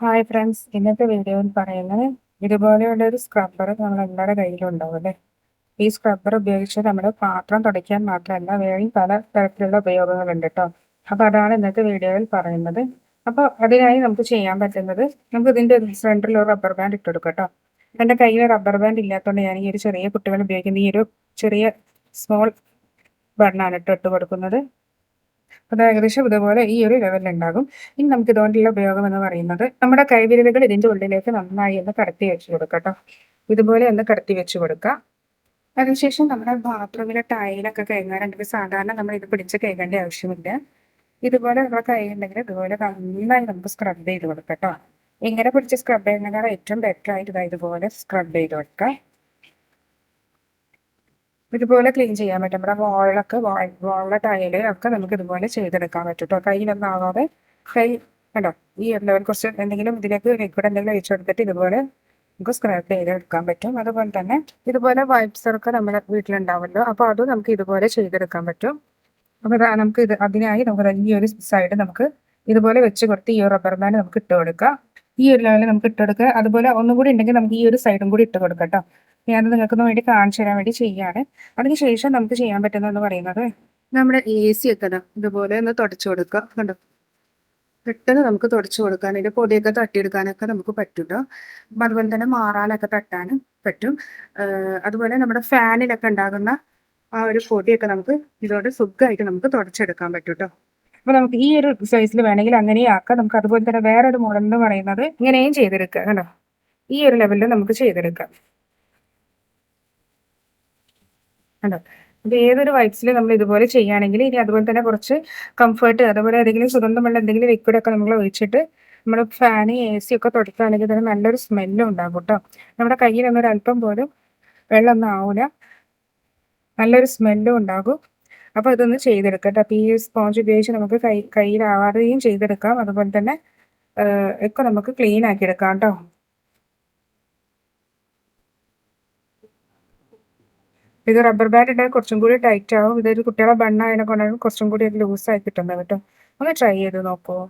Hi friends, ഇന്നത്തെ വീഡിയോയിൽ പറയുന്നത് ഇതുപോലെയുള്ള ഒരു സ്ക്രബ്ബർ നമ്മളെല്ലാവരുടെ കയ്യിലുണ്ടാവും അല്ലേ. ഈ സ്ക്രബ്ബർ ഉപയോഗിച്ച് നമ്മുടെ പാത്രം തുടയ്ക്കാൻ മാത്രമല്ല വേറെ പല തരത്തിലുള്ള ഉപയോഗങ്ങളുണ്ട് കേട്ടോ. അപ്പോൾ അതാണ് ഇന്നത്തെ വീഡിയോയിൽ പറയുന്നത്. അപ്പോൾ അതിനായി നമുക്ക് ചെയ്യാൻ പറ്റുന്നത്, നമുക്ക് ഇതിൻ്റെ സെൻറ്ററിൽ ഒരു റബ്ബർ ബാൻഡ് ഇട്ട് കൊടുക്കാം കേട്ടോ. എൻ്റെ കയ്യിൽ റബ്ബർ ബാൻഡ് ഇല്ലാത്തതുകൊണ്ട് ഞാൻ ഈ ഒരു ചെറിയ കുട്ടികൾ ഉപയോഗിക്കുന്ന ഈ ഒരു ചെറിയ സ്മോൾ ബണ്ണാണ് ഇട്ട് കൊടുക്കുന്നത്. അത് ഏകദേശം ഇതുപോലെ ഈ ഒരു ലെവലിലുണ്ടാകും. ഇനി നമുക്ക് ഇതുകൊണ്ടുള്ള ഉപയോഗം എന്ന് പറയുന്നത്, നമ്മുടെ കൈവിരലുകൾ ഇതിൻ്റെ ഉള്ളിലേക്ക് നന്നായി ഒന്ന് കടത്തി വെച്ച് കൊടുക്കാം കേട്ടോ. ഇതുപോലെ ഒന്ന് കടത്തി വെച്ച് കൊടുക്കുക. അതിനുശേഷം നമ്മുടെ ബാത്റൂമിലെ ടൈലൊക്കെ കഴുകാനുണ്ടെങ്കിൽ സാധാരണ നമ്മൾ ഇത് പിടിച്ച് കഴുകേണ്ട ആവശ്യമില്ല. ഇതുപോലെ നമ്മുടെ കൈ ഉണ്ടെങ്കിൽ ഇതുപോലെ നന്നായി നമുക്ക് സ്ക്രബ് ചെയ്ത് കൊടുക്കാം കേട്ടോ. ഇങ്ങനെ പിടിച്ച് സ്ക്രബ് ചെയ്യുന്നതിനേക്കാൾ ഏറ്റവും ബെറ്റർ ആയിട്ട് ഇതുപോലെ സ്ക്രബ് ചെയ്ത് കൊടുക്കുക. ഇതുപോലെ ക്ലീൻ ചെയ്യാൻ പറ്റും. നമ്മുടെ വാളിലെ ടൈല് ഒക്കെ നമുക്ക് ഇതുപോലെ ചെയ്തെടുക്കാൻ പറ്റും കേട്ടോ. കയ്യിലൊന്നും ആവാതെ കണ്ടോ, ഈ ലെവൽ കുറച്ച് എന്തെങ്കിലും ഇതിലേക്ക് ലിക്വിഡ് എന്തെങ്കിലും ഒഴിച്ചു കൊടുത്തിട്ട് ഇതുപോലെ നമുക്ക് സ്ക്രബ് ചെയ്തെടുക്കാൻ പറ്റും. അതുപോലെ തന്നെ ഇതുപോലെ വൈപ്സൊക്കെ നമ്മുടെ വീട്ടിലുണ്ടാവുമല്ലോ, അപ്പോൾ അതും നമുക്ക് ഇതുപോലെ ചെയ്തെടുക്കാൻ പറ്റും. അപ്പോൾ നമുക്ക് അതിനായി നമുക്ക് ഈ ഒരു സൈഡ് നമുക്ക് ഇതുപോലെ വെച്ച് കൊടുത്ത് ഈ ഒരു റബ്ബർ ബാൻഡ് നമുക്ക് ഇട്ട് കൊടുക്കാം. ഈ ഒരു ലെവലിൽ നമുക്ക് ഇട്ട് കൊടുക്കുക. അതുപോലെ ഒന്നും കൂടി ഉണ്ടെങ്കിൽ നമുക്ക് ഈ ഒരു സൈഡും കൂടി ഇട്ട് കൊടുക്കാം കേട്ടോ. ഞാനത് നിങ്ങൾക്കൊന്ന് വേണ്ടി കാണിച്ചു തരാൻ വേണ്ടി ചെയ്യാണ്. അതിനുശേഷം നമുക്ക് ചെയ്യാൻ പറ്റുന്നതെന്ന് പറയുന്നത്, നമ്മുടെ AC ഒക്കെ ഇതുപോലെ ഒന്ന് തുടച്ചു കൊടുക്കുക. കണ്ടോ, പെട്ടെന്ന് നമുക്ക് തുടച്ചു കൊടുക്കാൻ, അതിൻ്റെ പൊടിയൊക്കെ തട്ടിയെടുക്കാനൊക്കെ നമുക്ക് പറ്റും. അതുപോലെ തന്നെ മാറാനൊക്കെ തട്ടാനും പറ്റും. അതുപോലെ നമ്മുടെ ഫാനിലൊക്കെ ഉണ്ടാകുന്ന ആ ഒരു പൊടിയൊക്കെ നമുക്ക് ഇതോടെ സുഖമായിട്ട് നമുക്ക് തുടച്ചെടുക്കാൻ പറ്റും കേട്ടോ. അപ്പൊ നമുക്ക് ഈ ഒരു സൈസിൽ വേണമെങ്കിൽ അങ്ങനെയും ആക്കാം. നമുക്ക് അതുപോലെ തന്നെ വേറൊരു മോഡൽ എന്ന് പറയുന്നത് ഇങ്ങനെയും ചെയ്തെടുക്കുക. കണ്ടോ, ഈ ഒരു ലെവലിൽ നമുക്ക് ചെയ്തെടുക്കാം. കണ്ടോ, അപ്പൊ ഏതൊരു വൈപ്സിൽ നമ്മൾ ഇതുപോലെ ചെയ്യുകയാണെങ്കിൽ ഇനി അതുപോലെ തന്നെ കുറച്ച് കംഫർട്ട്, അതുപോലെ ഏതെങ്കിലും സുഗന്ധമുള്ള എന്തെങ്കിലും ലിക്വിഡ് ഒക്കെ നമ്മൾ ഒഴിച്ചിട്ട് നമ്മുടെ ഫാന് AC ഒക്കെ തുടക്കുകയാണെങ്കിൽ തന്നെ നല്ലൊരു സ്മെല്ലും ഉണ്ടാകും കേട്ടോ. നമ്മുടെ കയ്യിലൊന്നും ഒരു അല്പം പോലും വെള്ളമൊന്നും ആവില്ല, നല്ലൊരു സ്മെല്ലും ഉണ്ടാകും. അപ്പോൾ ഇതൊന്ന് ചെയ്തെടുക്കാം കേട്ടോ. അപ്പോൾ ഈ സ്പോഞ്ച് ഉപയോഗിച്ച് നമുക്ക് കയ്യിലാവാതെയും ചെയ്തെടുക്കാം. അതുപോലെ തന്നെ ഒക്കെ നമുക്ക് ക്ലീൻ ആക്കി എടുക്കാം കേട്ടോ. ഇത് റബ്ബർ ബാൻഡ് ഉണ്ടെങ്കിൽ കുറച്ചും കൂടി ടൈറ്റ് ആവും. ഇതൊരു കുട്ടികളെ ബണ്ണായതിനെ കൊണ്ടാണ് കുറച്ചും കൂടി ലൂസായി കിട്ടുന്നത് കേട്ടോ. ഒന്ന് ട്രൈ ചെയ്ത് നോക്കുമോ?